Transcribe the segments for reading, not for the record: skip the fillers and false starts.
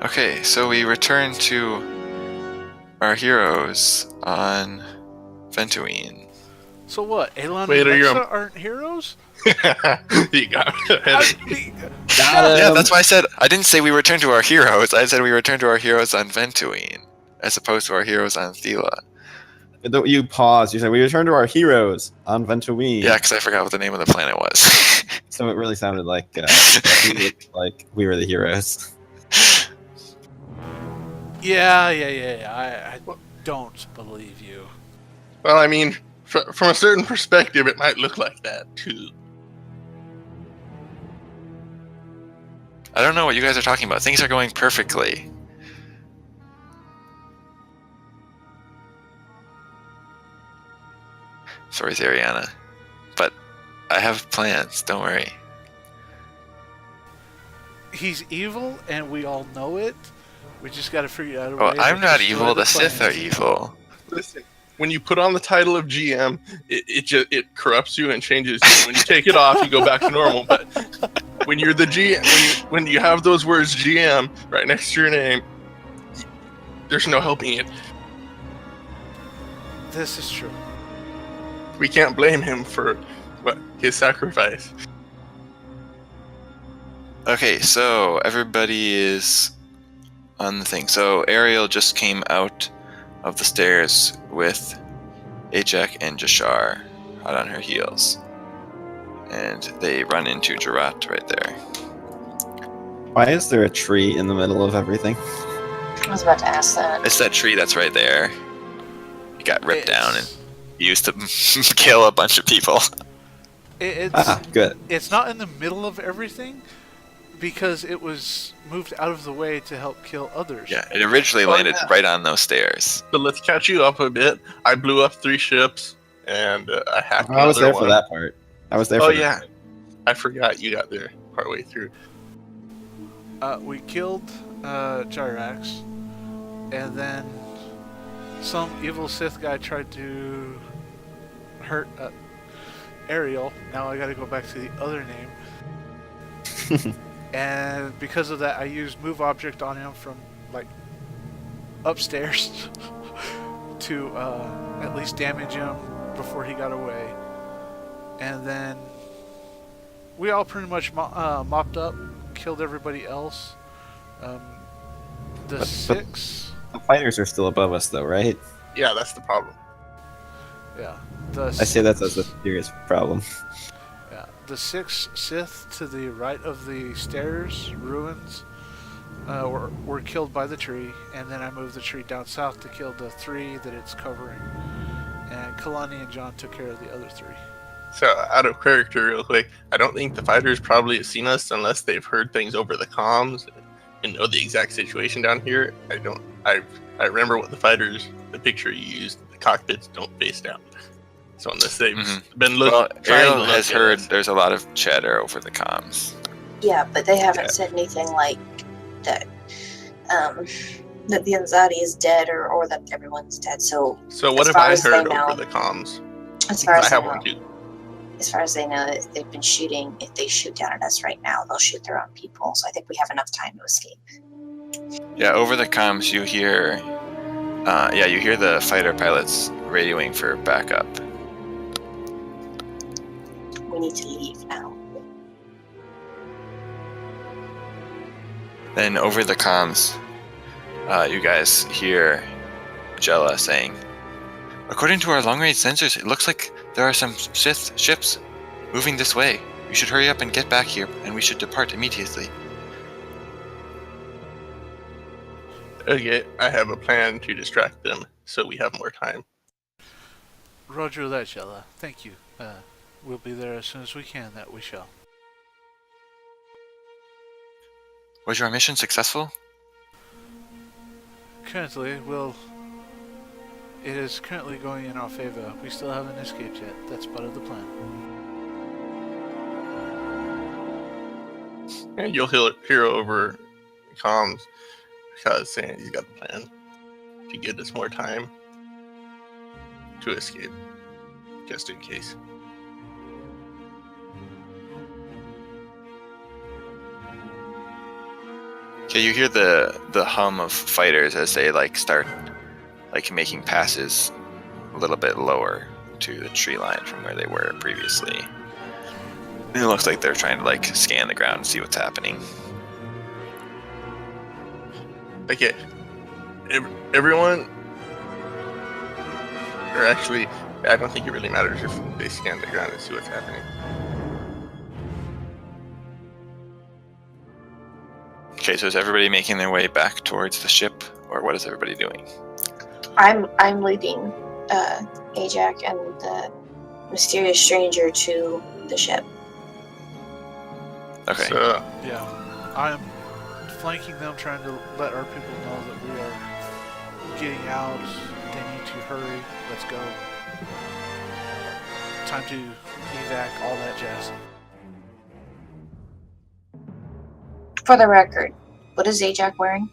Okay, so we return to our heroes on Ventuine. So what? Elon Wait, and are you Nexa aren't heroes? You got I it. mean, Yeah, that's why I said I didn't say we return to our heroes. I said we return to our heroes on Ventuine, as opposed to our heroes on Thela. You pause. You say, we return to our heroes on Ventuine. Yeah, because I forgot what the name of the planet was. So it really sounded like we were the heroes. yeah. I don't believe you. Well, I mean, from a certain perspective, it might look like that too. I don't know what you guys are talking about. Things are going perfectly. Sorry, Ariana. But I have plans, don't worry. He's evil, and we all know it. We just got to figure out a way. Oh, I'm to not destroy evil. The Sith are plans. evil. Listen, when you put on the title of GM, it corrupts you and changes you. When you take it off, you go back to normal. But when you're the GM, when you have those words GM right next to your name, there's no helping it. This is true. We can't blame him for his sacrifice. Okay, so everybody is on the thing. So Ariel just came out of the stairs with Ajak and Jashar hot on her heels. And they run into Jarat right there. Why is there a tree in the middle of everything? I was about to ask that. It's that tree that's right there. It got ripped down and used to kill a bunch of people. It's Good. It's not in the middle of everything because it was moved out of the way to help kill others. Yeah, it originally landed right on those stairs. But let's catch you up a bit. I blew up 3 ships and I hacked I was there one. for that part. I was there Oh for yeah, that. I forgot you got there partway through. We killed Gyrax, and then some evil Sith guy tried to hurt Ariel. Now I gotta go back to the other name. And because of that, I used move object on him from like upstairs to at least damage him before he got away. And then we all pretty much mopped up, killed everybody else. The 6. The fighters are still above us, though, right? Yeah, that's the problem. Yeah. I say that as a serious problem. Yeah. The 6 Sith to the right of the stairs ruins were killed by the tree, and then I moved the tree down south to kill the 3 that it's covering. And Kalani and John took care of the other 3. So, out of character, real quick, I don't think the fighters probably have seen us unless they've heard things over the comms and know the exact situation down here. I remember what the picture you used, the cockpits don't face down. So unless they've been looking, well, Ariel has heard there's a lot of chatter over the comms. Yeah, but they haven't said anything like that. That the Anzadi is dead or that everyone's dead. So what have I heard over the comms? As far as I have one too. As far as they know, they've been shooting. If they shoot down at us right now, they'll shoot their own people. So I think we have enough time to escape. Yeah, over the comms you hear, you hear the fighter pilots radioing for backup. We need to leave now. Then over the comms, you guys hear Jella saying, "According to our long-range sensors, it looks like there are some Sith ships moving this way. You should hurry up and get back here, and we should depart immediately." Okay, I have a plan to distract them so we have more time. Roger that, Jella. Thank you. We'll be there as soon as we can, that we shall. Was your mission successful? Currently, it is currently going in our favor. We still haven't escaped yet. That's part of the plan. And you'll hear over comms because saying he's got the plan to give us more time to escape, just in case. Okay, you hear the hum of fighters as they like start like making passes a little bit lower to the tree line from where they were previously. And it looks like they're trying to like scan the ground and see what's happening. Okay. Everyone, or actually, I don't think it really matters if they scan the ground and see what's happening. Okay, so is everybody making their way back towards the ship, or what is everybody doing? I'm leading Ajax and the mysterious stranger to the ship. Okay. So, Yeah, I'm flanking them, trying to let our people know that we are getting out. They need to hurry. Let's go. Time to evac, all that jazz. For the record, what is Ajax wearing?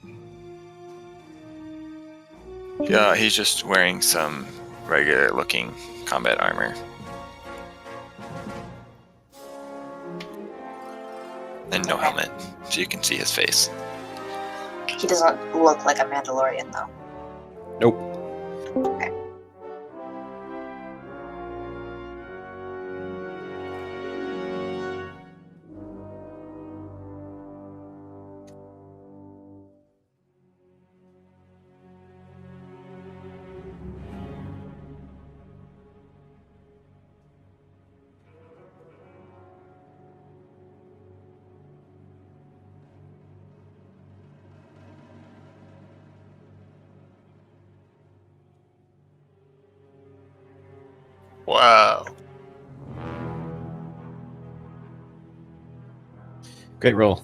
Yeah, he's just wearing some regular looking combat armor. And no helmet, so you can see his face. He doesn't look like a Mandalorian, though. Nope. Okay. wow. Great roll.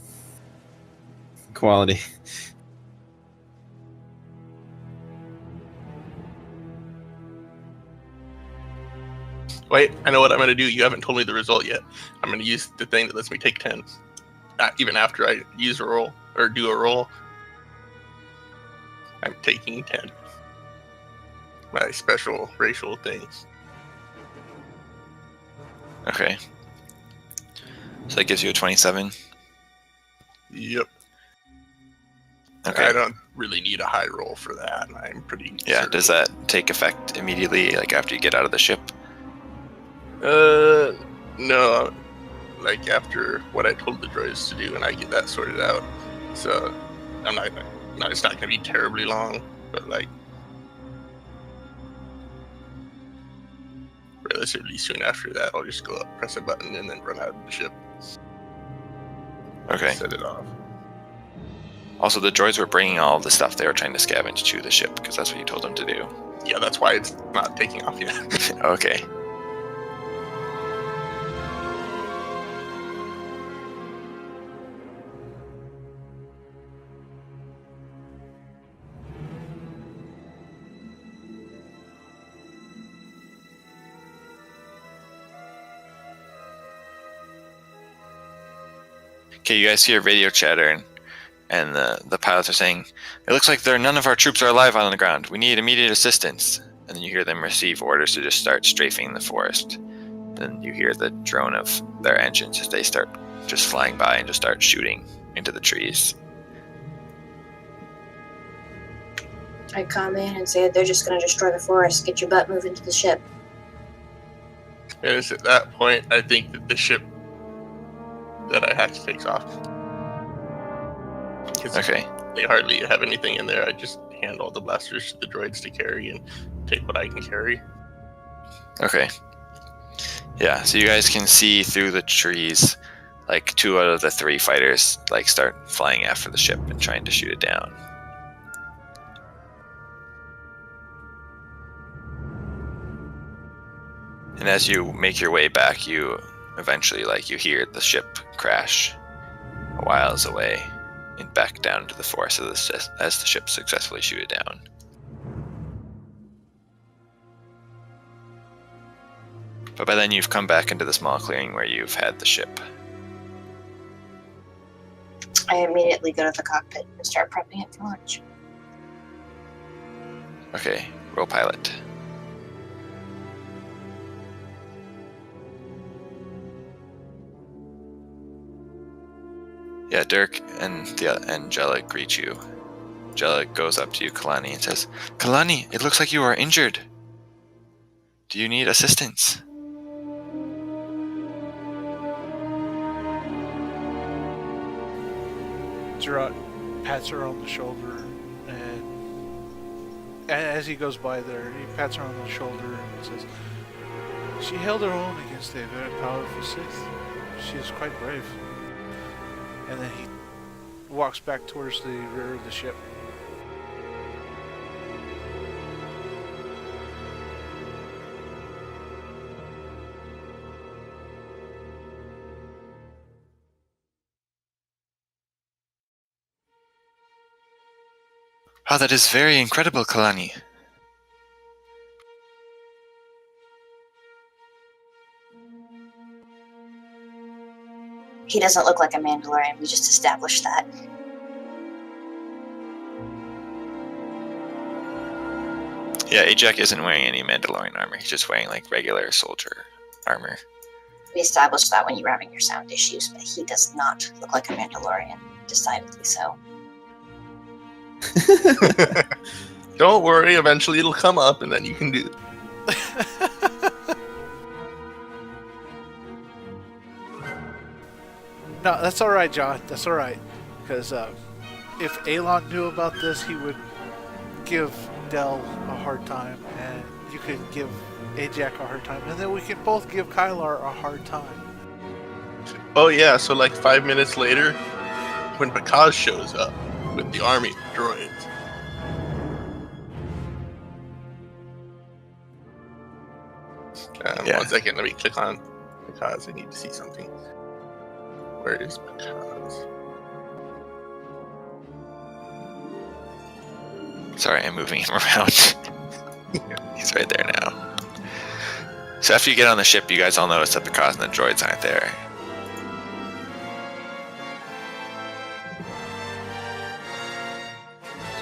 Quality. Wait, I know what I'm going to do. You haven't told me the result yet. I'm going to use the thing that lets me take 10. Even after I use a roll, or do a roll, I'm taking 10. My special racial things. Okay. So that gives you a 27. Yep. Okay. I don't really need a high roll for that. I'm pretty Yeah, certain. does that take effect immediately, like after you get out of the ship? No. Like after what I told the droids to do, and I get that sorted out. So I'm not. No, it's not gonna be terribly long, but like relatively soon after that, I'll just go up, press a button, and then run out of the ship. Okay. Set it off. Also, the droids were bringing all the stuff they were trying to scavenge to the ship, because that's what you told them to do. Yeah, that's why it's not taking off yet. Okay. Okay, you guys hear radio chatter, and the pilots are saying, "It looks like none of our troops are alive on the ground. We need immediate assistance." And then you hear them receive orders to just start strafing the forest. Then you hear the drone of their engines as they start just flying by and just start shooting into the trees. I come in and say they're just going to destroy the forest. Get your butt moving to the ship. And it's at that point I think that the ship that I have to take off. Because Okay. they hardly have anything in there. I just hand all the blasters to the droids to carry and take what I can carry. Okay. Yeah, so you guys can see through the trees, like 2 out of the 3 fighters like start flying after the ship and trying to shoot it down. And as you make your way back, you eventually you hear the ship crash a whiles away and back down to the forest as the ship successfully shoot it down. But by then you've come back into the small clearing where you've had the ship. I immediately go to the cockpit and start prepping it for launch. Okay, roll pilot. Yeah, Dirk and the Angelic greet you. Angelic goes up to you, Kalani, and says, "Kalani, it looks like you are injured. Do you need assistance?" Gerard pats her on the shoulder, and as he goes by there, he pats her on the shoulder and says, "She held her own against a very powerful Sith. She is quite brave." And then he walks back towards the rear of the ship. "Ah, that is very incredible, Kalani." He doesn't look like a Mandalorian. We just established that. Yeah, Ajak isn't wearing any Mandalorian armor. He's just wearing like regular soldier armor. We established that when you were having your sound issues, but he does not look like a Mandalorian. Decidedly so. Don't worry, eventually it'll come up and then you can do it. No, that's all right, John. That's all right. Because if Alon knew about this, he would give Del a hard time, and you could give Ajak a hard time, and then we can both give Kylar a hard time. Oh yeah, so like 5 minutes later, when Bakaz shows up with the army droids. Yeah. 1 second, let me click on Bakaz. I need to see something. Where is Bakaz? Sorry, I'm moving him around. He's right there now. So after you get on the ship, you guys all notice that Bakaz and the droids aren't there.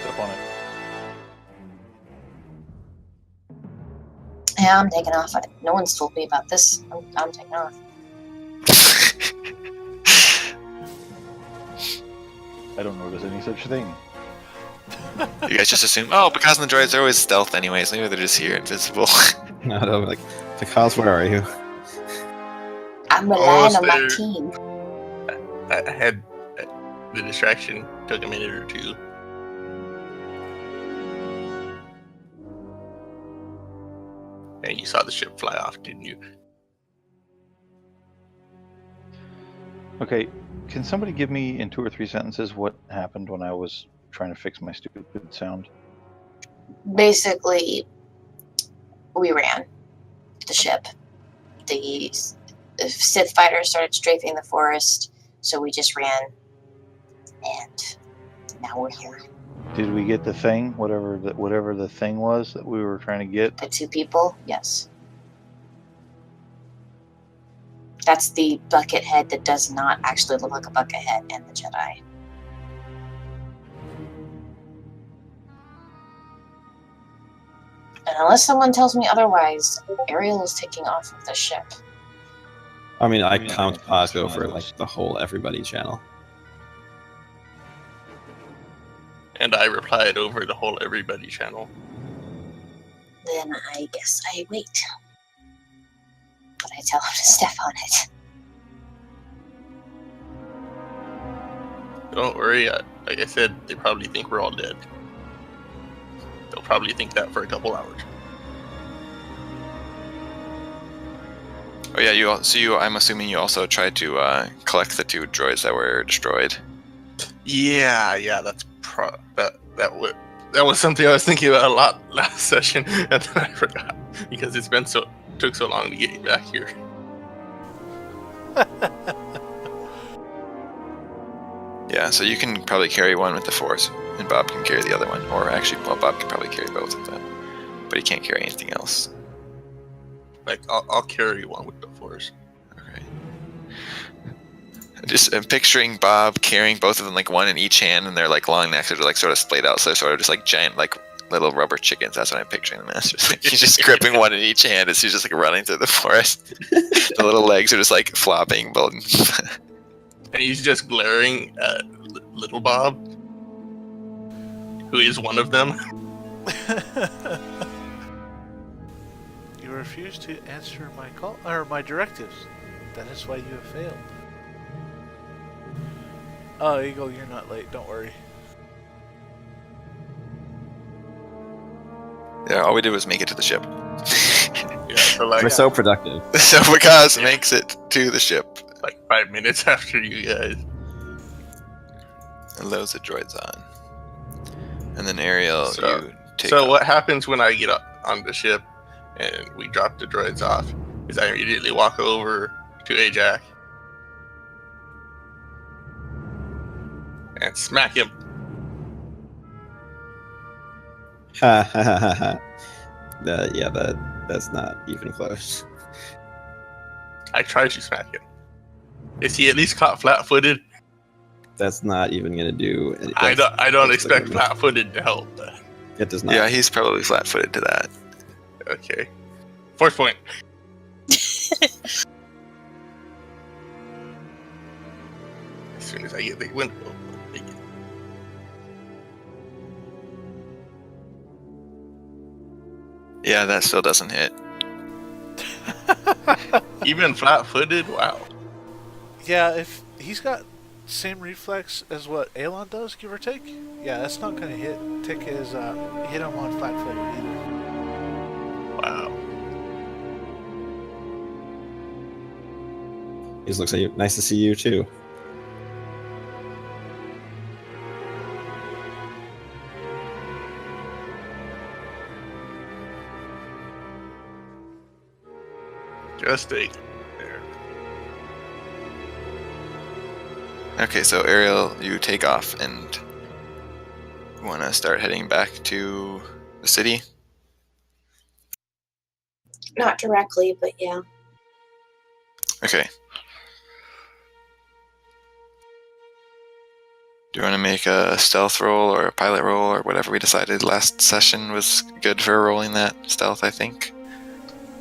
Step on it. Yeah, I'm taking off. No one's told me about this. I'm taking off. I don't notice any such thing. You guys just assume, oh, Bakaz and the droids are always stealth anyways. Maybe they're just here, invisible. No, they'll be like, Bakaz, where are you? I'm relying on my there. team. I had the distraction, took a minute or two. And you saw the ship fly off, didn't you? Okay, can somebody give me in 2 or 3 sentences what happened when I was trying to fix my stupid sound? Basically, we ran the ship. The Sith fighters started strafing the forest, so we just ran, and now we're here. Did we get the thing, whatever the thing was that we were trying to get? The 2 people, yes. That's the bucket head that does not actually look like a bucket head and the Jedi. And unless someone tells me otherwise, Ariel is taking off of the ship. I mean, I count Pazgo for like the whole everybody channel. And I replied over the whole everybody channel. Then I guess I wait. But I tell him to step on it. Don't worry, like I said, they probably think we're all dead. They'll probably think that for a couple hours. Oh yeah, I'm assuming you also tried to collect the 2 droids that were destroyed. Yeah, that's that was something I was thinking about a lot last session, and then I forgot because took so long to get back here. Yeah, so you can probably carry one with the Force, and Bob can carry the other one. Or actually, well, Bob can probably carry both of them, but he can't carry anything else. Like I'll carry one with the Force. Okay. I'm picturing Bob carrying both of them, like one in each hand, and they're like long necks, they're like sort of splayed out, so they're sort of just like giant, like little rubber chickens. That's what I'm picturing them as. He's just gripping one in each hand as he's just like running through the forest. The little legs are just like flopping. And he's just glaring at Little Bob, who is one of them. You refuse to answer my call or my directives. That is why you have failed. Oh, Eagle, you're not late. Don't worry. Yeah, all we did was make it to the ship. Yeah, so like We're so productive. So Wakaz makes it to the ship 5 minutes after you guys. and loads the droids on. And then Ariel, So- you take So off. what happens when I get on the ship and we drop the droids off is I immediately walk over to Ajax and smack him. Ha ha ha ha ha. Yeah, that's not even close. I try to smack him. Is he at least caught flat-footed? That's not even gonna do. I don't that's expect okay. flat-footed to help. It does not. Yeah, he's probably flat-footed to that. Okay. 4th point. As soon as I get the window. Yeah, that still doesn't hit. Even flat-footed? Wow. Yeah, if he's got same reflex as what Aelon does, give or take. Yeah, that's not gonna hit. Tick is hit him on flat-footed either. Wow. He looks like you. Nice to see you too. Just take there. Okay, so Ariel, you take off and want to start heading back to the city? Not directly, but yeah. Okay. Do you want to make a stealth roll or a pilot roll or whatever we decided last session was good for rolling that stealth, I think?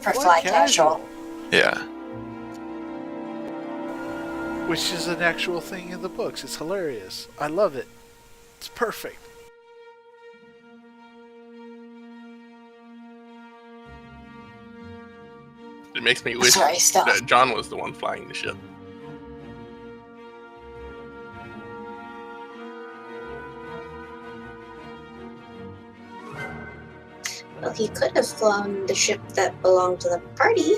For Fly fly casual. casual. Yeah. Which is an actual thing in the books. It's hilarious. I love it. It's perfect. It makes me wish Sorry, stealth. that John was the one flying the ship. Well, he could have flown the ship that belonged to the party.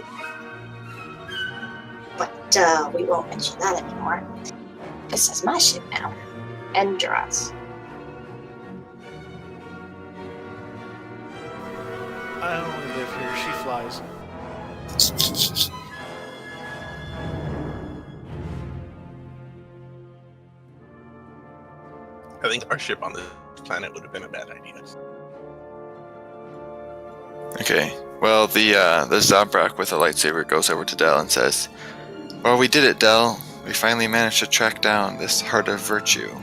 But we won't mention that anymore. This is my ship now. And Duras. I only live here. She flies. I think our ship on this planet would have been a bad idea. Okay. Well, the Zabrak with a lightsaber goes over to Del and says, "Well, we did it, Del. We finally managed to track down this Heart of Virtue."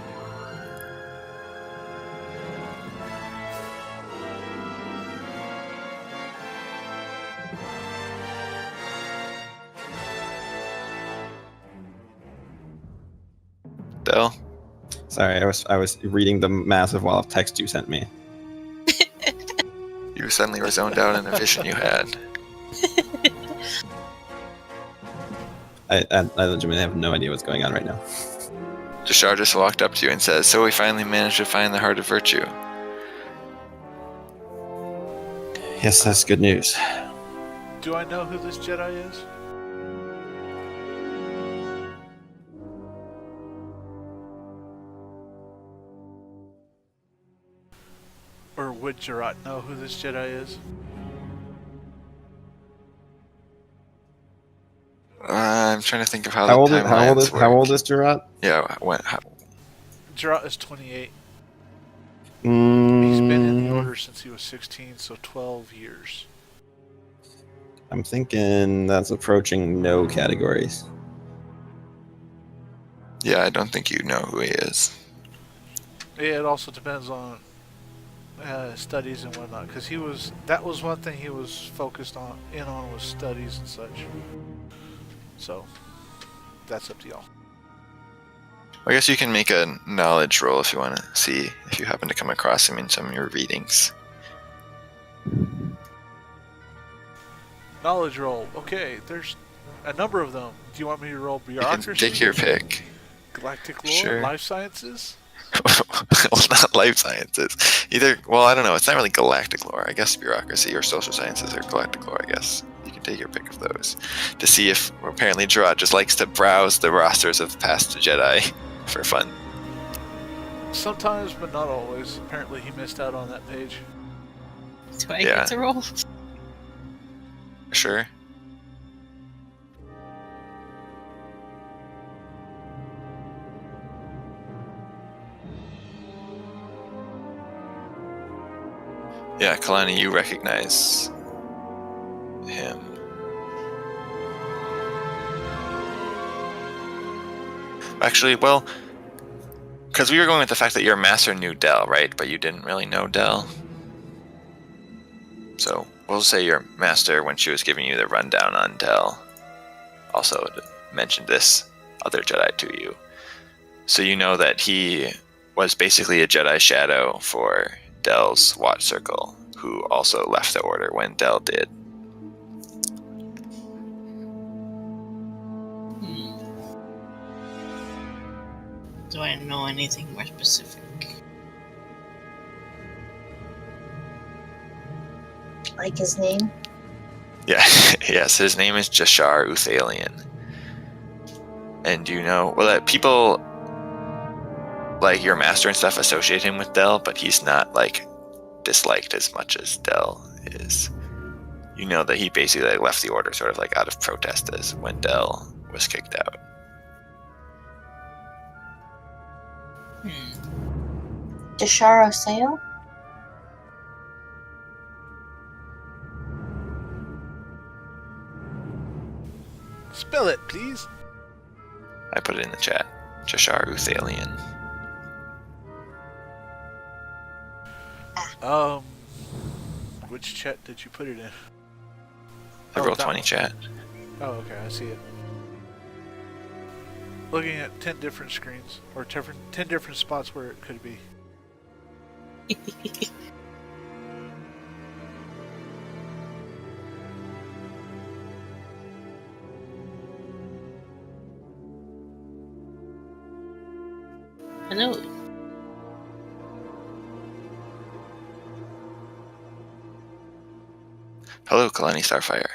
Del? Sorry, I was reading the massive wall of text you sent me. You suddenly were zoned out in a vision you had. I legitimately have no idea what's going on right now. Jashar just walked up to you and says, "So we finally managed to find the Heart of Virtue." Yes, that's good news. Do I know who this Jedi is? Or would Jarrah know who this Jedi is? I'm trying to think of how How the timelines work. how old is Gerard? Yeah, when, how, Jarrah is 28. Mm, He's been in the Order since he was 16, so 12 years. I'm thinking that's approaching no categories. yeah, I don't think you know who he is. Yeah, it also depends on studies and whatnot, because that was one thing he was focused on was studies and such. So that's up to y'all. I guess you can make a knowledge roll if you want to see if you happen to come across him in some of your readings. Knowledge roll. Okay, there's a number of them. Do you want me to roll You can bureaucracy? take your pick. Galactic lore? Sure. Life sciences? Well, not life sciences. Either, well, I don't know. It's not really galactic lore. I guess bureaucracy or social sciences or galactic lore, I guess. You can take your pick of those to see if, apparently Gerard just likes to browse the rosters of past Jedi for fun. Sometimes, but not always. Apparently he missed out on that page. Do I Yeah. get to roll? Sure. Yeah, Kalani, you recognize him. Actually, well, because we were going with the fact that your master knew Del, right? But you didn't really know Del. So we'll say your master, when she was giving you the rundown on Del, also mentioned this other Jedi to you. So you know that he was basically a Jedi shadow for Del's watch circle, who also left the order when Del did. Hmm. Do I know anything more specific? Like his name? Yeah, yes, his name is Jashar Uthalion. And you know, well, that people like your master and stuff associate him with Del, but he's not like disliked as much as Del is. You know that he basically like, left the order sort of like out of protest as when Del was kicked out. Jashar Oseo? Spell it, please. I put it in the chat. Jashar Uthalion. Which chat did you put it in? I Oh, rolled that 20 one. chat. Oh, okay, I see it. Looking at 10 different screens, or 10 different spots where it could be. Hello. Hello, Kalani Starfire.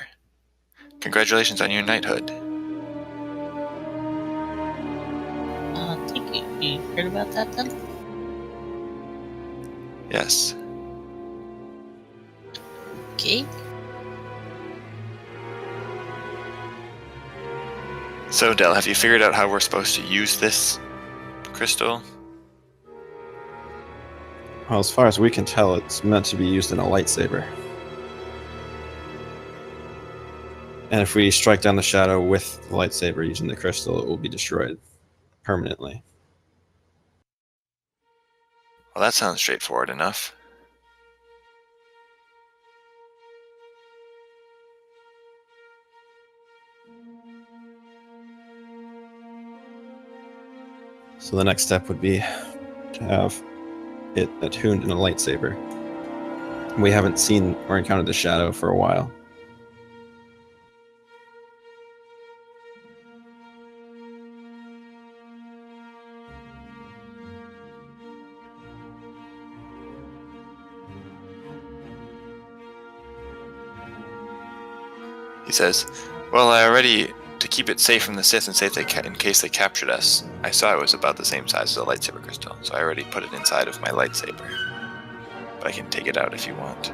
Congratulations on your knighthood. Thank you. You heard about that then? Yes. Okay. So, Del, have you figured out how we're supposed to use this crystal? Well, as far as we can tell, it's meant to be used in a lightsaber. And if we strike down the shadow with the lightsaber using the crystal, it will be destroyed permanently. Well, that sounds straightforward enough. So the next step would be to have it attuned in a lightsaber. We haven't seen or encountered the shadow for a while. He says, well, to keep it safe from the Sith and safe in case they captured us, I saw it was about the same size as a lightsaber crystal, so I already put it inside of my lightsaber. But I can take it out if you want.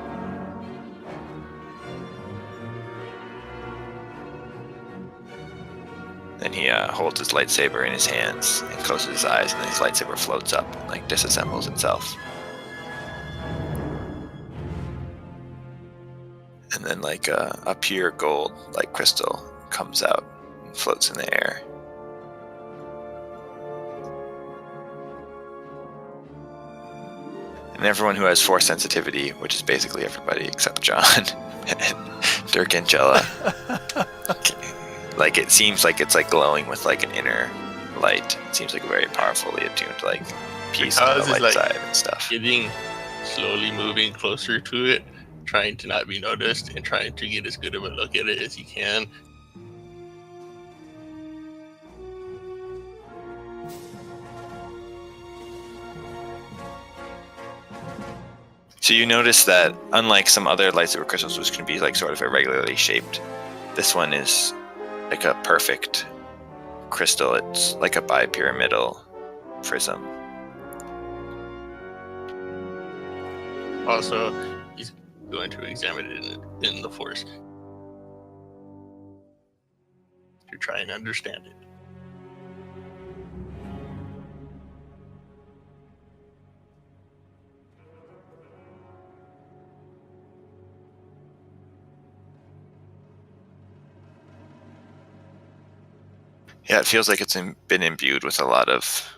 Then he holds his lightsaber in his hands and closes his eyes, and then his lightsaber floats up and like disassembles itself. And then like a pure gold like crystal comes out and floats in the air. And everyone who has force sensitivity, which is basically everybody except John and Dirk and Jella, like it seems like it's like glowing with like an inner light. It seems like a very powerfully attuned like piece Because on the it's light like- side and stuff. Getting slowly moving closer to it, trying to not be noticed, and trying to get as good of a look at it as you can. So you notice that unlike some other lightsaber crystals, which can be like sort of irregularly shaped, this one is like a perfect crystal. It's like a bipyramidal prism. Also, he's going to examine it in the Force to try and understand it. Yeah, it feels like it's been imbued with a lot of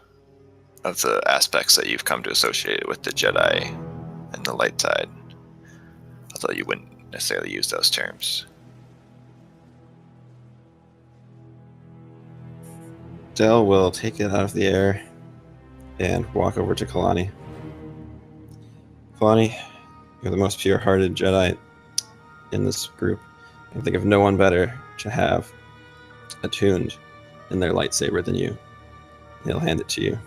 the aspects that you've come to associate it with the Jedi and the light side. Although you wouldn't necessarily use those terms. Del will take it out of the air and walk over to Kalani. Kalani, you're the most pure-hearted Jedi in this group. I can think of no one better to have attuned in their lightsaber than you. He'll hand it to you.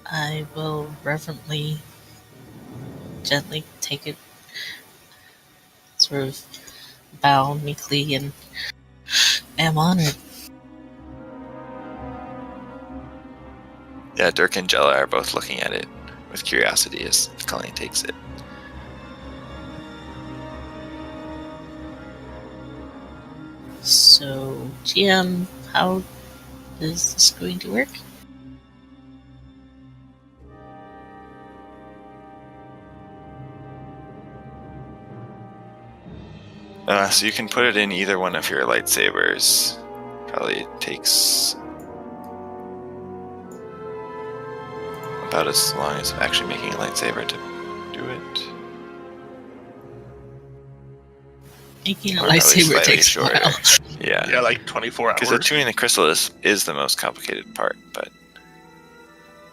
I will reverently, gently take it, sort of bow meekly, and am honored. Yeah, Dirk and Jella are both looking at it with curiosity as Kalani takes it. So, GM, how is this going to work? So you can put it in either one of your lightsabers. Probably takes about as long as actually making a lightsaber to do it. Making a Or at least lightsaber slightly takes a shorter. while. Yeah, Yeah, like 24 hours. because attuning the crystal is the most complicated part. But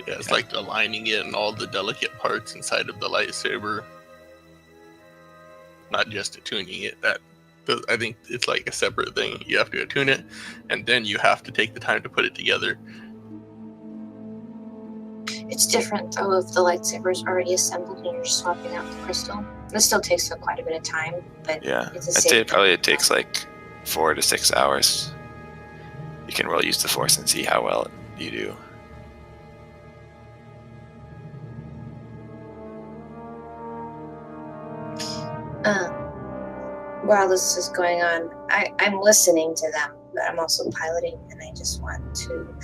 Yeah, it's like aligning it and all the delicate parts inside of the lightsaber. Not just attuning it. I think it's like a separate thing. You have to attune it, and then you have to take the time to put it together. It's different though if the lightsaber's already assembled and you're swapping out the crystal. This still takes quite a bit of time, but yeah, it's a I'd say safe it takes like 4 to 6 hours. You can roll use the Force and see how well you do. While this is going on, I'm listening to them, but I'm also piloting, and I just want to.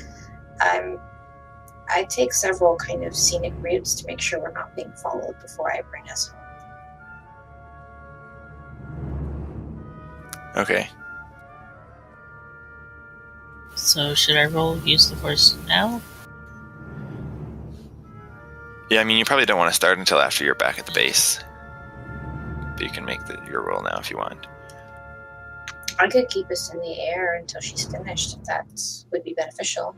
I take several kind of scenic routes to make sure we're not being followed before I bring us home. Okay. So, should I roll use the Force now? Yeah, I mean, you probably don't want to start until after you're back at the base. But you can make your roll now if you want. I could keep us in the air until she's finished, if that would be beneficial.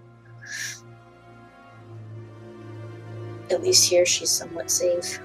At least here she's somewhat safe.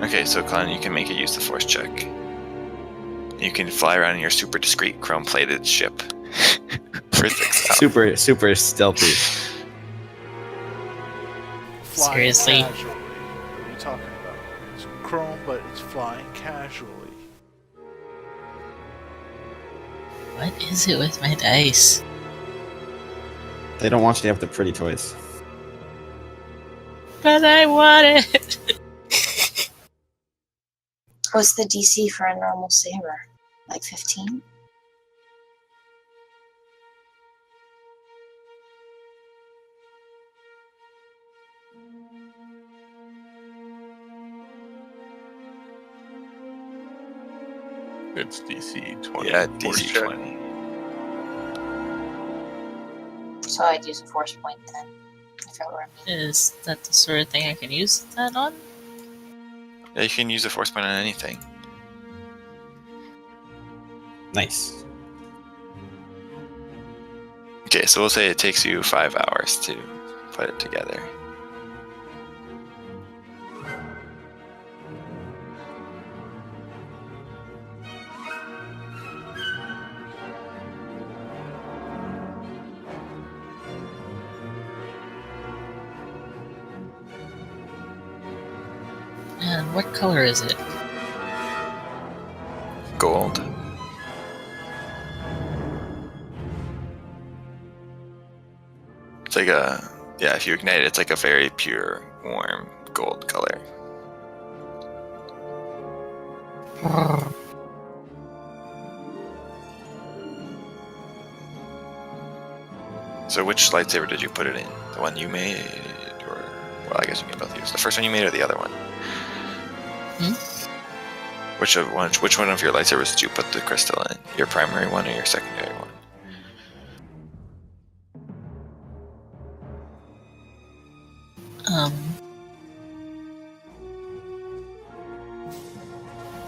Okay, so Kalani, you can make a use the Force check. You can fly around in your super discreet chrome-plated ship for 6 hours. Super stealthy. Flying Seriously? casually. What are you talking about? It's chrome, but it's flying casually. What is it with my dice? They don't want you to have the pretty toys. But I want it! What's the DC for a normal saber? Like 15? It's DC 20. Yeah, force DC check. 20. So I'd use a force point then. If it were me. Is that the sort of thing I can use that on? Yeah, you can use a force point on anything. Nice. Okay, so we'll say it takes you 5 hours to put it together. And what color is it? Gold. It's like if you ignite it, it's like a very pure, warm gold color. So which lightsaber did you put it in? The one you made, or well, I guess you can both use the first one you made or the other one. Which one of your lightsabers did you put the crystal in? Your primary one or your secondary one?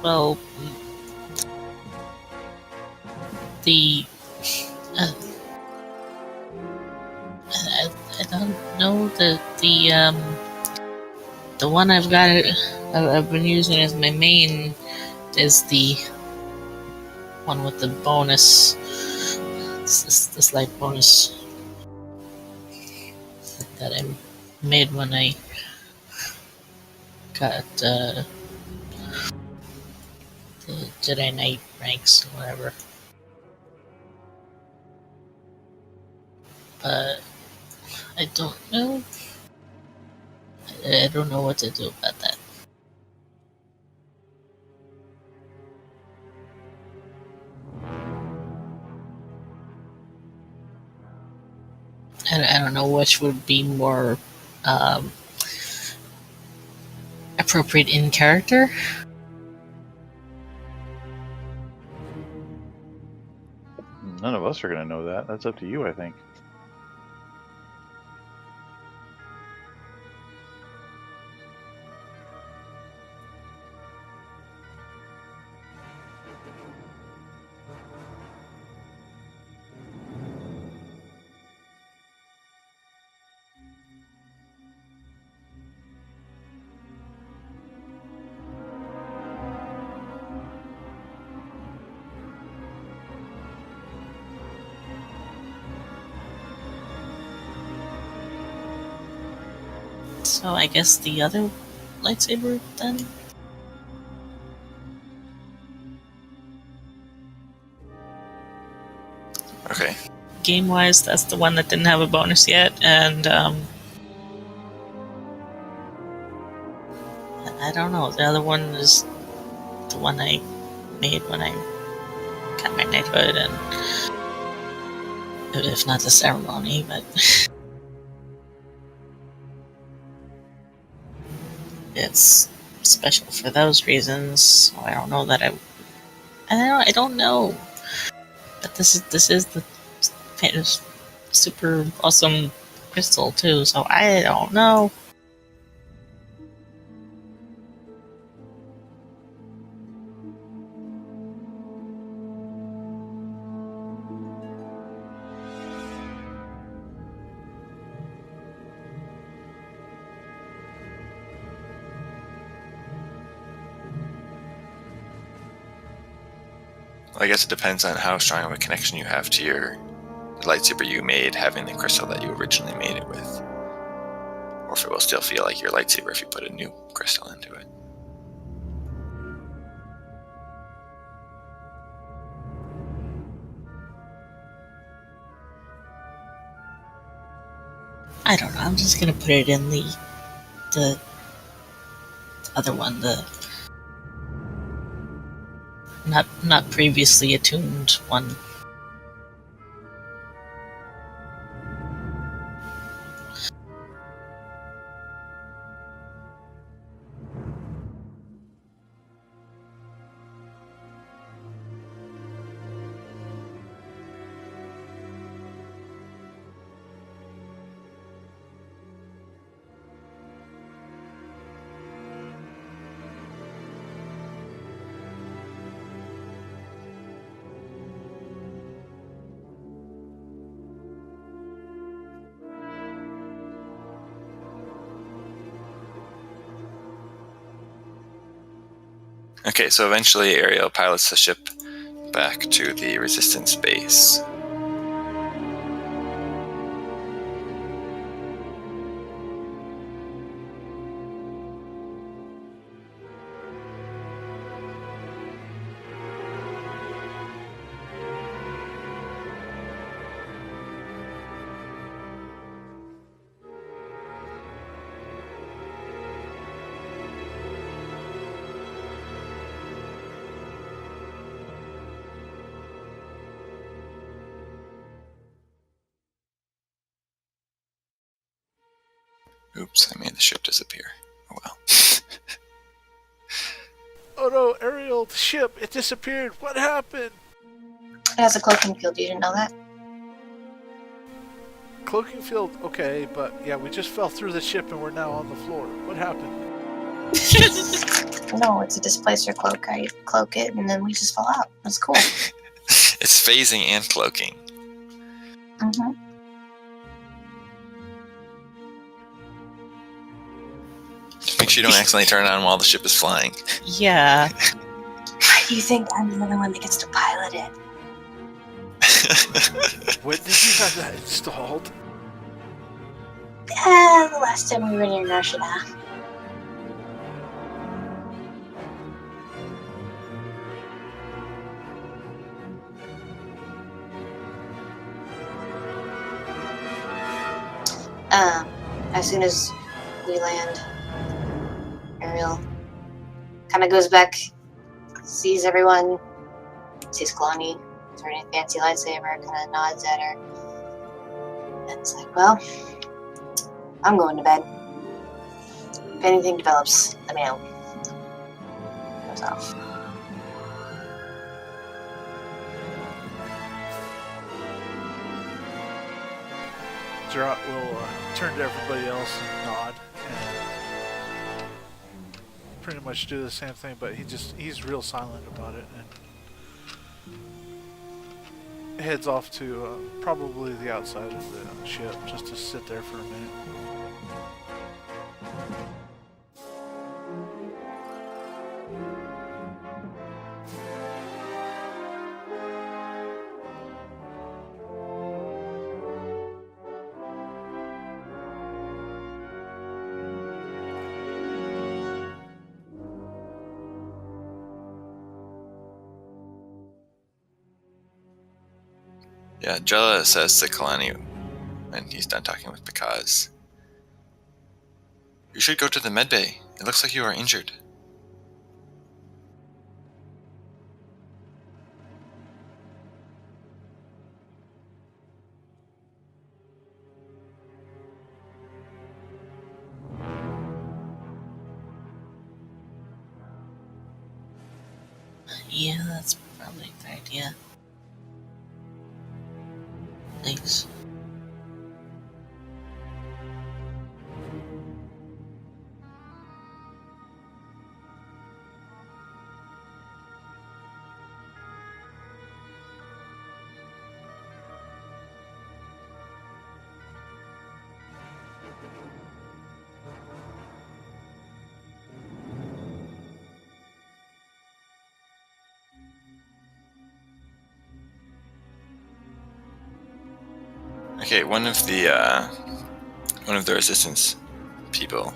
Well, the I don't know the one I've been using as my main is the one with the bonus, the slight bonus that I made when I got the Jedi Knight ranks or whatever. But I don't know. I don't know what to do about that. I don't know which would be more appropriate in character. None of us are going to know that. That's up to you, I think. So I guess the other lightsaber then? Okay. Game-wise, that's the one that didn't have a bonus yet, and I don't know. The other one is the one I made when I got my knighthood, and if not the ceremony, but it's special for those reasons. So I don't know that I don't know. But this is the super awesome crystal too. So I don't know. I guess it depends on how strong of a connection you have to your lightsaber you made, having the crystal that you originally made it with. Or if it will still feel like your lightsaber if you put a new crystal into it. I don't know. I'm just gonna put it in the other one, the not previously attuned one. Okay, so eventually Ariel pilots the ship back to the Resistance base. Oops, I made the ship disappear. Oh well. Oh no, Ariel, the ship, it disappeared. What happened? It has a cloaking field. You didn't know that? Cloaking field, okay, but yeah, we just fell through the ship and we're now on the floor. What happened? No, it's a displacer cloak. I cloak it and then we just fall out. That's cool. It's phasing and cloaking. Mm-hmm. Make sure you don't accidentally turn it on while the ship is flying. Yeah. Why do you think I'm the only one that gets to pilot it? When did you have that installed? The last time we were near Narshada. As soon as we land, Ariel kind of goes back, sees everyone, sees Kalani, is her fancy lightsaber, kind of nods at her, and it's like, well, I'm going to bed. If anything develops, let me know. Goes off. Gerard will turn to everybody else and nod and pretty much do the same thing, but he's real silent about it and heads off to probably the outside of the ship just to sit there for a minute. Yeah, Jella says to Kalani when he's done talking with Pikaz, "You should go to the medbay. It looks like you are injured." Yeah, that's probably a good idea. Thanks. Okay, one of the resistance people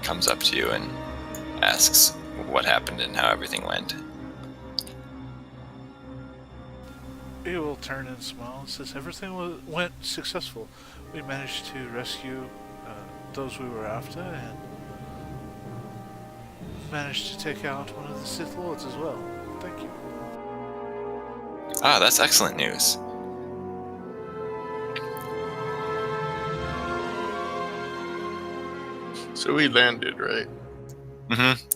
comes up to you and asks what happened and how everything went. He will turn and smile and says, everything went successful. We managed to rescue those we were after and managed to take out one of the Sith Lords as well. Thank you. Ah, that's excellent news. So we landed, right? Mm-hmm.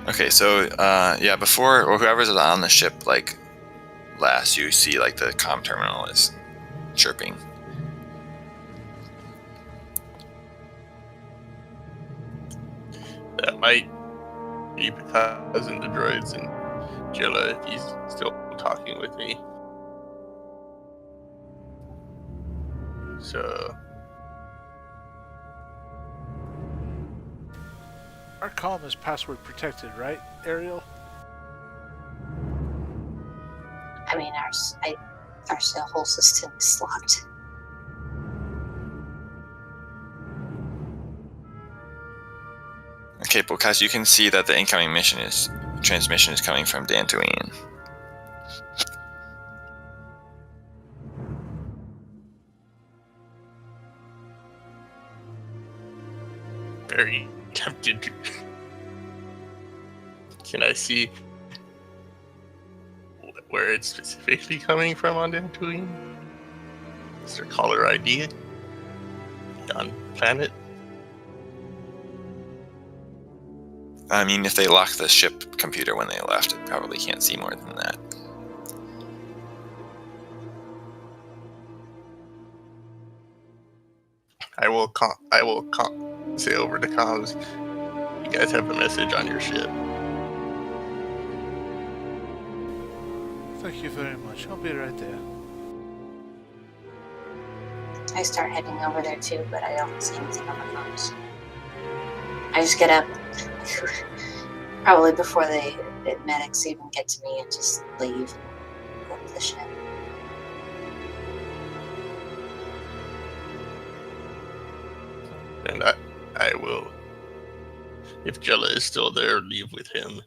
Okay, so yeah, before or whoever's on the ship like last, you see like the comm terminal is chirping. That might be because in the droids and Jilla, if he's still talking with me. So Our comm is password protected, right, Ariel? I mean, our whole system is locked. Okay, because you can see that the incoming transmission is coming from Dantooine. very tempted to. Can I see where it's specifically coming from on Dantooine? Is there caller ID on planet? I mean, if they locked the ship computer when they left, it probably can't see more than that. I will say over to comms. You guys have a message on your ship. Thank you very much. I'll be right there. I start heading over there too, but I don't see anything on the comms. I just get up, probably before the medics even get to me, and just leave and go to the ship. And I will, if Jella is still there, leave with him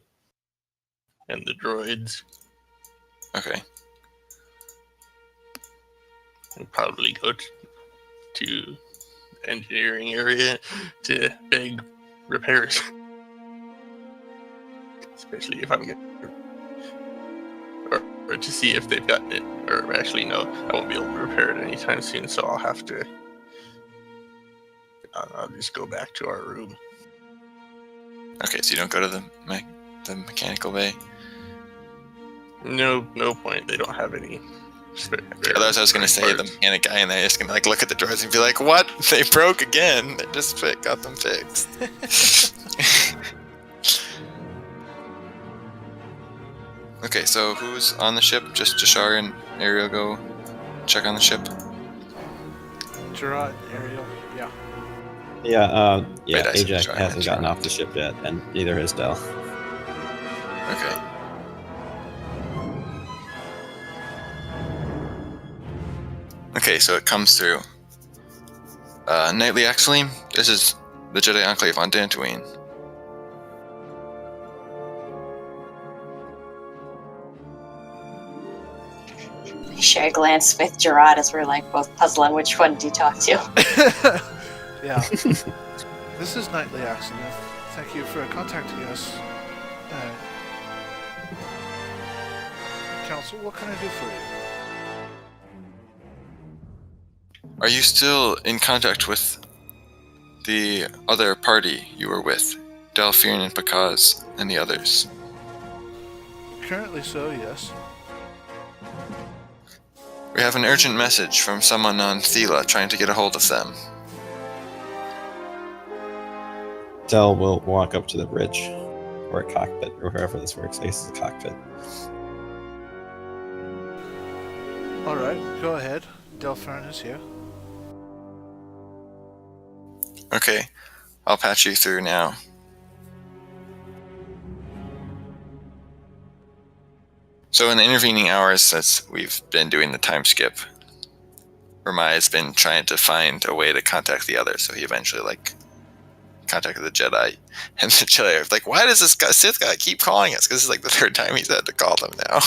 and the droids, Okay. and probably go to the engineering area to beg repairs. Especially if I'm getting, or to see if they've gotten it, or actually no, I won't be able to repair it anytime soon, so I'll have to. I'll just go back to our room. Okay, so you don't go to the mechanical bay? No point. They don't have any. Otherwise, I was going to say the mechanic guy in there is going to like look at the droids and be like, "What? They broke again? They just got them fixed." Okay, so who's on the ship? Just Jashar and Ariel go check on the ship. Gerard, Ariel, yeah. Yeah, Wait, I said Ajax try, hasn't try. gotten off the ship yet, and neither has Dell. Okay. Okay, so it comes through. Nightly Axelim, this is the Jedi Enclave on Dantooine. I share a glance with Gerard as we're like both puzzling which one do you talk to. Yeah. This is Nightly Accident. Thank you for contacting us. Council, what can I do for you? Are you still in contact with the other party you were with? Delphine and Picaz and the others? Currently so, yes. We have an urgent message from someone on Thela trying to get a hold of them. Dell will walk up to the bridge, or a cockpit, or wherever this works. I guess it's a cockpit. Alright, go ahead. Delphine is here. Okay, I'll patch you through now. So in the intervening hours since we've been doing the time skip, Ramai has been trying to find a way to contact the others, so he eventually contacted the Jedi, and the Jedi are like, "Why does this Sith guy keep calling us?" Because this is like the third time he's had to call them now.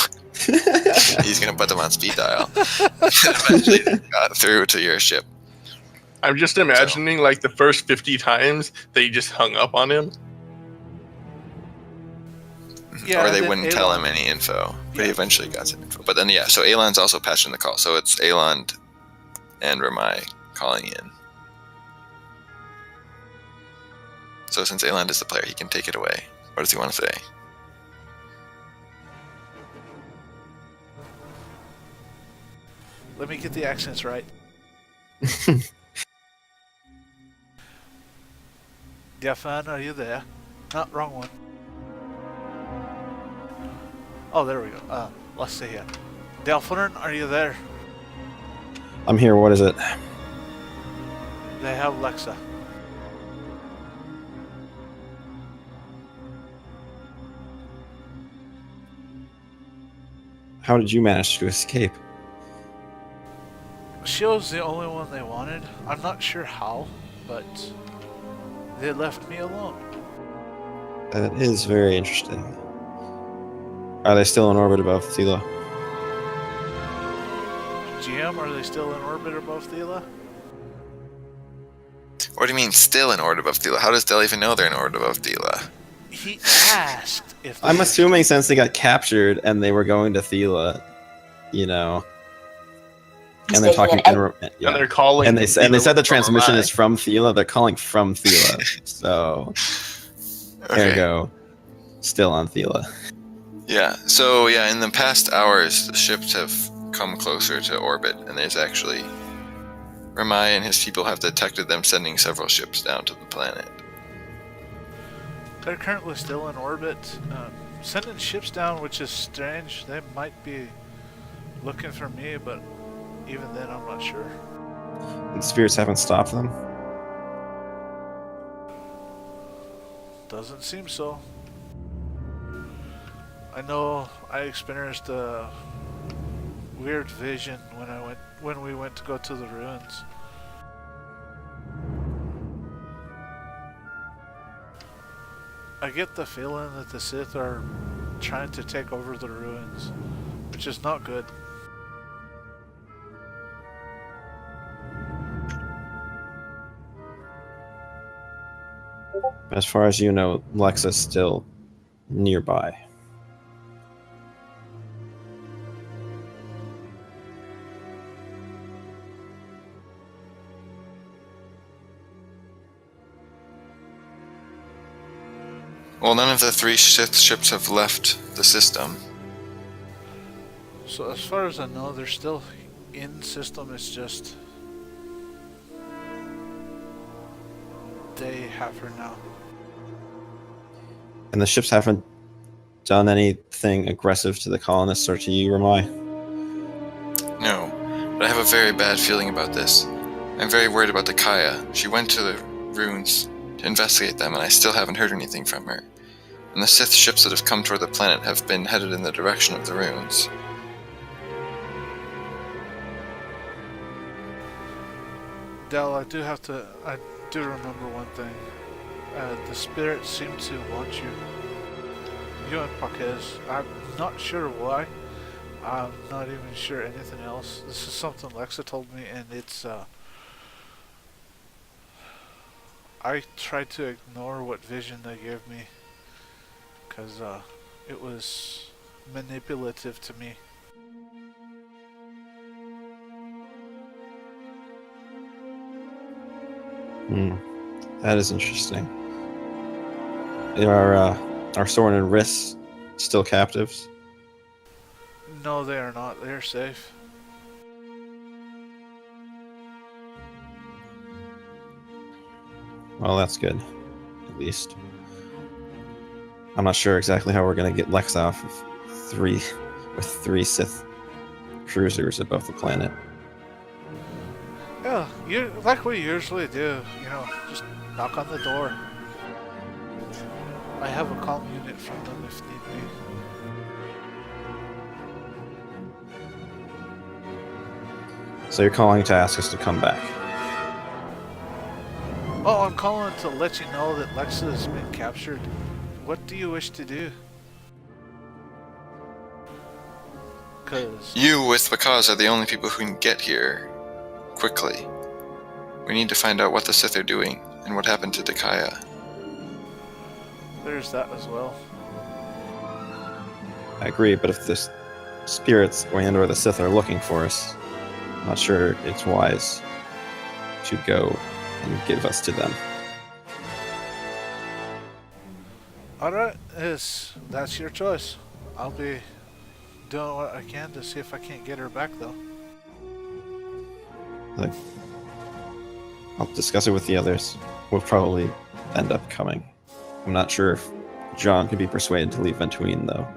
He's gonna put them on speed dial. Eventually, they got through to your ship. I'm just imagining like the first 50 times they just hung up on him. Yeah, Or they and then wouldn't tell Aelon- him any info, but he Yeah. eventually got some info. But then, yeah, so Aelon's also patching the call. So it's Aelon and Ramai calling in. So since Aelon is the player, he can take it away. What does he want to say? Let me get the accents right. Gefan, are you there? No, wrong one. Oh, there we go. Let's see here. Delphinern, are you there? I'm here. What is it? They have Lexa. How did you manage to escape? She was the only one they wanted. I'm not sure how, but they left me alone. That is very interesting. Are they still in orbit above Thela? GM, are they still in orbit above Thela? What do you mean still in orbit above Thela? How does Del even know they're in orbit above Thela? He asked if they I'm assuming since they got captured and they were going to Thela, you know, and they're talking yeah. And they're calling. And they said the transmission is from from Thela. They're calling from Thela. So ergo, still on Thela. Yeah. So yeah, in the past hours, the ships have come closer to orbit, and there's actually Ramai and his people have detected them sending several ships down to the planet. They're currently still in orbit. Sending ships down, which is strange. They might be looking for me, but even then, I'm not sure. The spirits haven't stopped them. Doesn't seem so. I know I experienced a weird vision when we went to go to the ruins. I get the feeling that the Sith are trying to take over the ruins, which is not good. As far as you know, Lexa's still nearby. Well, none of the 3 Sith ships have left the system. So as far as I know, they're still in system. It's just they have her now. And the ships haven't done anything aggressive to the colonists or to you, Ramai? No, but I have a very bad feeling about this. I'm very worried about the Kaya. She went to the ruins to investigate them, and I still haven't heard anything from her. And the Sith ships that have come toward the planet have been headed in the direction of the ruins. Del, I do remember one thing. The spirits seem to want you. You and Paquez. I'm not sure why. I'm not even sure anything else. This is something Lexa told me, and it's I tried to ignore what vision they gave me, because it was manipulative to me. That is interesting. Are Soren and Riss still captives? No, they are not. They are safe. Well, that's good. At least. I'm not sure exactly how we're gonna get Lex off of 3 Sith cruisers above the planet. Yeah, like we usually do. You know, just knock on the door. I have a comm unit from them if need be. So you're calling to ask us to come back? Oh, I'm calling to let you know that Lexa has been captured. What do you wish to do? Cause You, with Bakaz, are the only people who can get here quickly. We need to find out what the Sith are doing and what happened to Dakaya. there's that as well. I agree, but if the spirits or the Sith are looking for us, I'm not sure it's wise to go and give us to them. Alright, that's your choice. I'll be doing what I can to see if I can't get her back, though. Like, I'll discuss it with the others. We'll probably end up coming. I'm not sure if John can be persuaded to leave Ventouine, though.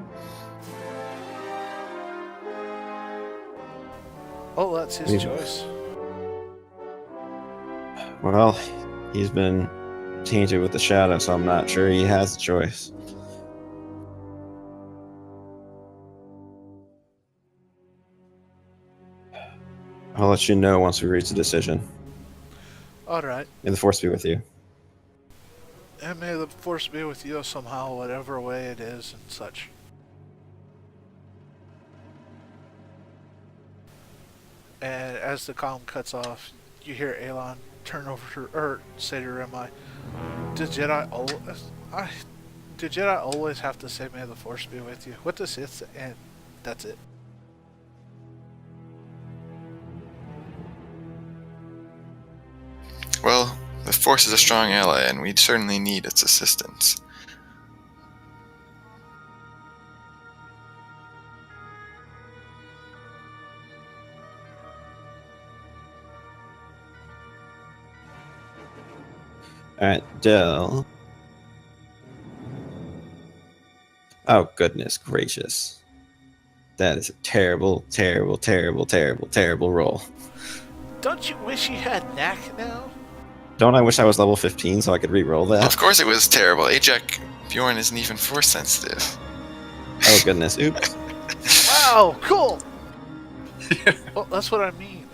Oh, that's his Yeah. choice. Well, he's been tainted with the shadow, so I'm not sure he has a choice. I'll let you know once we reach a decision. Alright. May the force be with you. And may the force be with you somehow, whatever way it is and such. And as the comm cuts off, you hear Alon turn over to, or say to Remai, did Jedi always have to say, may the force be with you? What does Sith say? And that's it. Well, the Force is a strong ally, and we certainly need its assistance. Alright, Dell. Oh, goodness gracious. That is a terrible, terrible, terrible, terrible, terrible roll. Don't you wish you had Knack now? Don't I wish I was level 15 so I could re-roll that? Of course it was terrible. Ajak Bjorn isn't even Force sensitive. Oh, goodness. Oops. Wow, cool! Well, that's what I mean,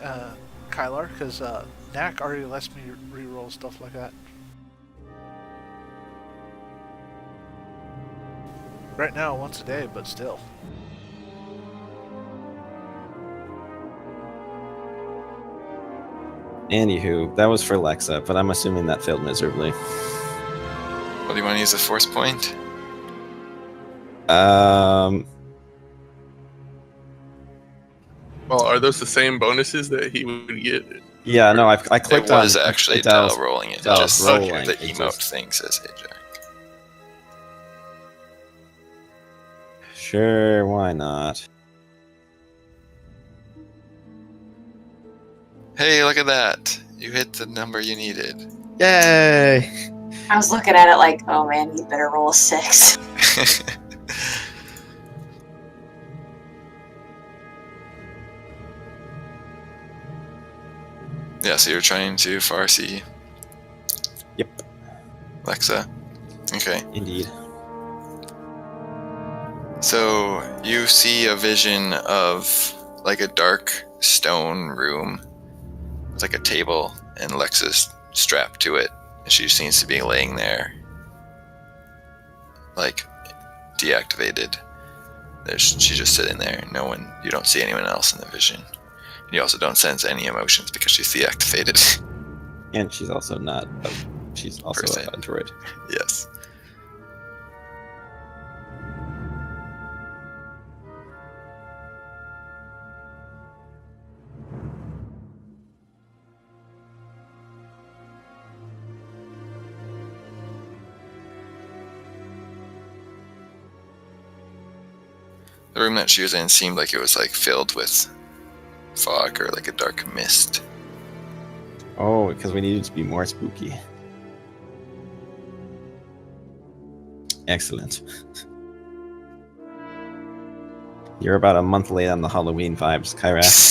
Kylar, because Knack already lets me re-roll stuff like that. Right now, once a day, but still. Anywho, that was for Lexa, but I'm assuming that failed miserably. Well, do you want to use a Force point? Well, are those the same bonuses that he would get? Yeah, no, I clicked It was on actually Dell's- Dell rolling it. It Dell's just rolling. the It emote just- thing says Ajak. Sure, why not? Hey, look at that! You hit the number you needed. Yay! I was looking at it like, oh man, you better roll a 6. Yeah, so you're trying to Farsi. Yep. Lexa. Okay. Indeed. So you see a vision of like a dark stone room with like a table and Lexa's strapped to it. And she seems to be laying there like deactivated. She's just sitting there. You don't see anyone else in the vision. You also don't sense any emotions because she's deactivated. And she's also not. She's also Person. a droid. Yes. The room that she was in seemed like it was like filled with fog or like a dark mist. Oh, because we needed to be more spooky. Excellent. You're about a month late on the Halloween vibes, Kyrath.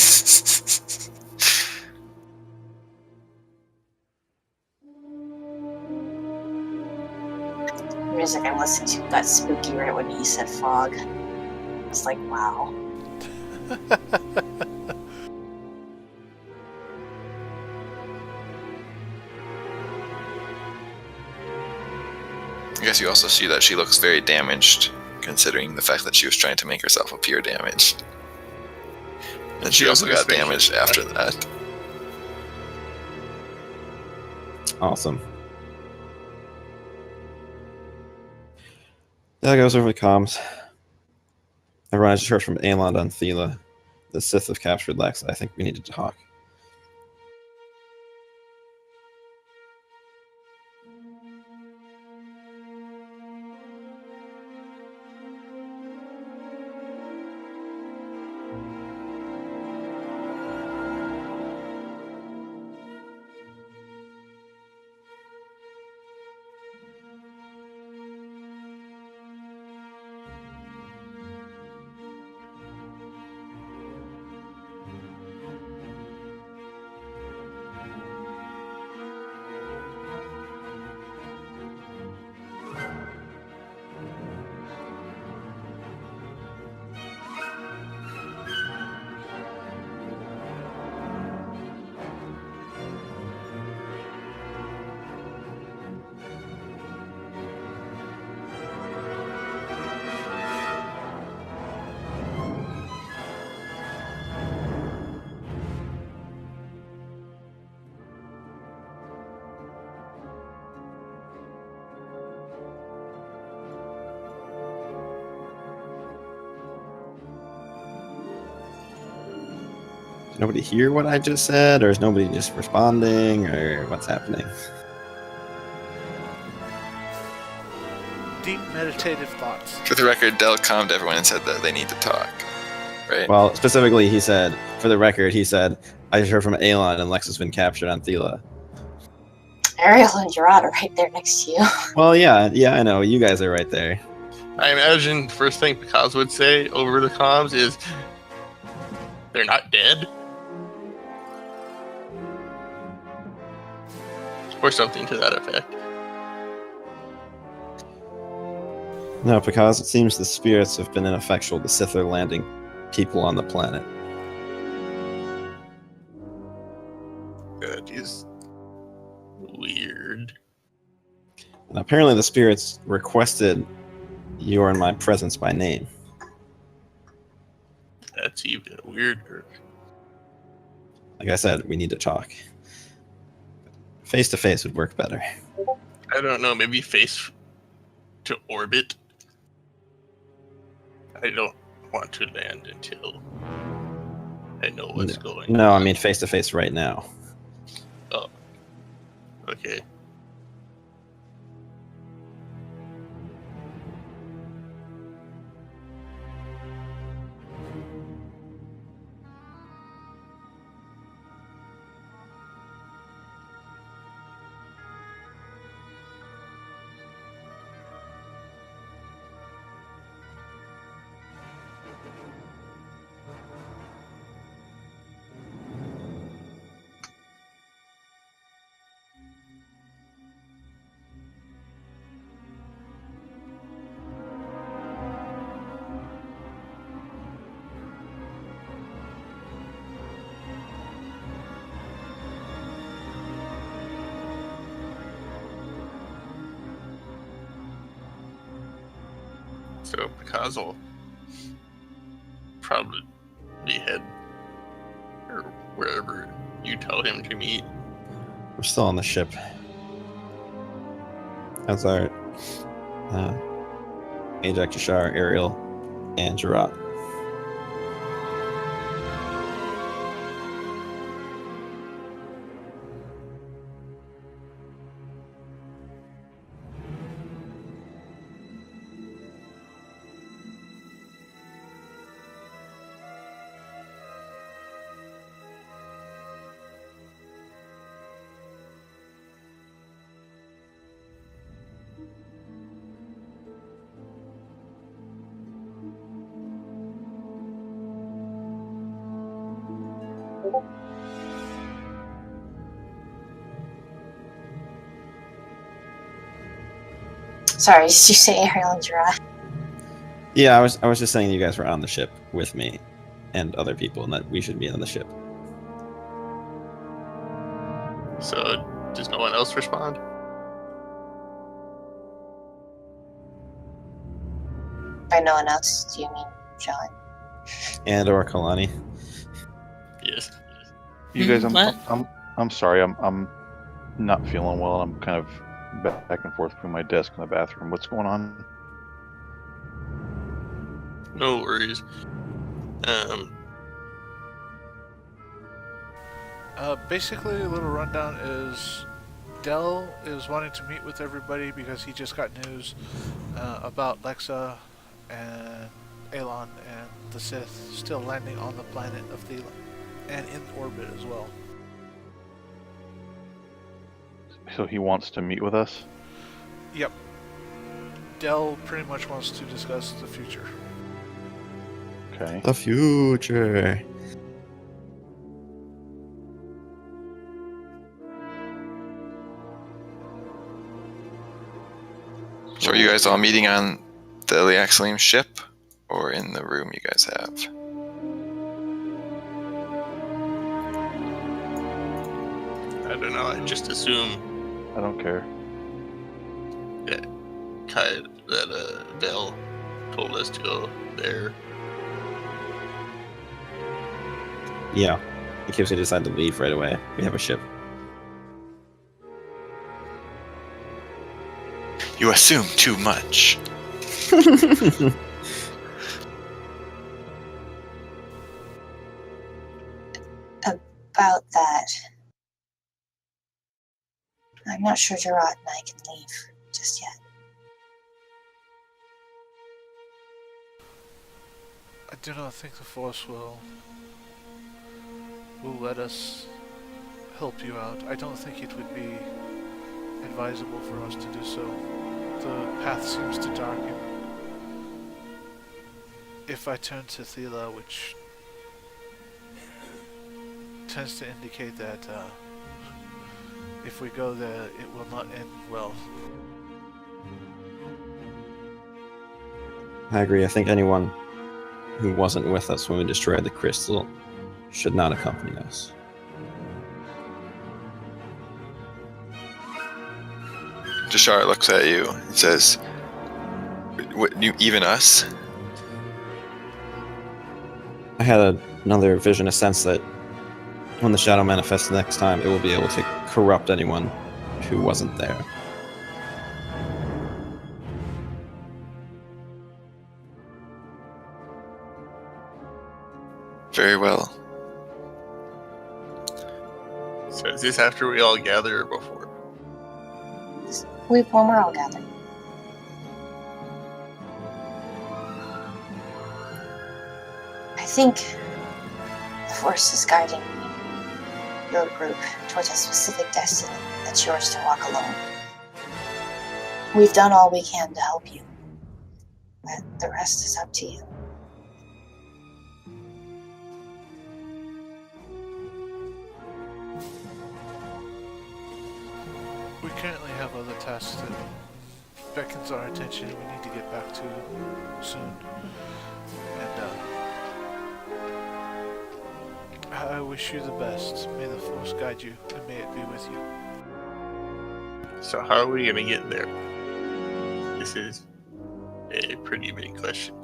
The music I listened to got spooky right when he said fog. It's like, wow. I guess you also see that she looks very damaged, considering the fact that she was trying to make herself appear damaged. And she also got damaged after that. Awesome. That goes over the comms. Everyone, I just heard from Aelond on Thela. The Sith have captured Lex. I think we need to talk. Did nobody hear what I just said, or is nobody just responding, or what's happening? Deep meditative thoughts. For the record, Del calmed everyone and said that they need to talk. Right? Well, specifically, he said, for the record, he said, I just heard from Aelon and Lex has been captured on Thela. Ariel and Gerard are right there next to you. Well, yeah, I know. You guys are right there. I imagine the first thing Picasso would say over the comms is, they're not dead? Or something to that effect. No, because it seems the spirits have been ineffectual to Sith are landing people on the planet. That is weird. And apparently the spirits requested your and my presence by name. That's even weirder. Like I said, we need to talk. Face to face would work better. I don't know, maybe face to orbit? I don't want to land until I know what's going on. No, I mean face to face right now. Oh. Okay. So Picasso will probably head or wherever you tell him to meet. We're still on the ship. That's our Ajax, Jashar, Ariel, and Gerard. Sorry, did you say Ariel and Gerard? Yeah, I was just saying you guys were on the ship with me and other people, and that we should be on the ship. So does no one else respond? By no one else, do you mean John? And or Kalani. Yes. You guys, What? I'm sorry. I'm not feeling well. I'm kind of back and forth between my desk and the bathroom. What's going on? No worries. Basically, a little rundown is Del is wanting to meet with everybody because he just got news about Lexa and Aelon and the Sith still landing on the planet of Thela and in orbit as well. So he wants to meet with us? Yep. Del pretty much wants to discuss the future. Okay. The future. So are you guys all meeting on the Liaxalim ship or in the room you guys have? I don't know. I just assume I don't care. that Del told us to go there. Yeah. In case we decide to leave right away. We have a ship. You assume too much. I'm not sure Gerard and I can leave just yet. I do not think the Force will let us help you out. I don't think it would be advisable for us to do so. The path seems to darken. If I turn to Thela, which tends to indicate that if we go there, it will not end well. I agree. I think anyone who wasn't with us when we destroyed the crystal should not accompany us. Jashar looks at you and says, "What, even us?" I had another vision, a sense that when the shadow manifests next time, it will be able to corrupt anyone who wasn't there. Very well. So is this after we all gather or before? When we're all gathered. I think the Force is guiding your group towards a specific destiny that's yours to walk alone. We've done all we can to help you, but the rest is up to you. We currently have other tasks that beckons our attention we need to get back to soon. And I wish you the best. May the Force guide you, and may it be with you. So how are we gonna get there? This is a pretty big question.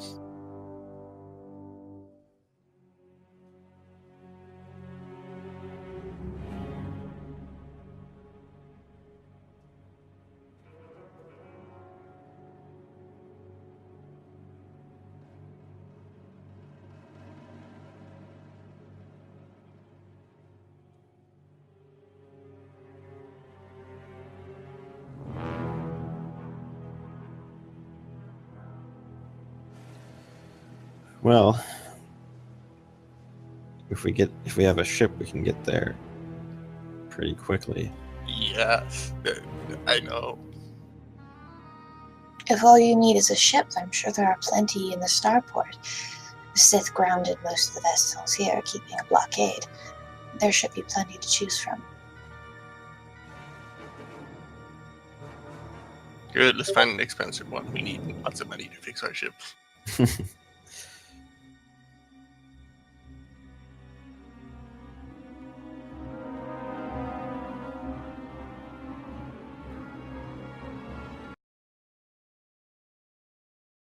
Well, if we have a ship, we can get there pretty quickly. Yes, I know. If all you need is a ship, I'm sure there are plenty in the starport. The Sith grounded most of the vessels here, keeping a blockade. There should be plenty to choose from. Good, let's find an expensive one. We need lots of money to fix our ship.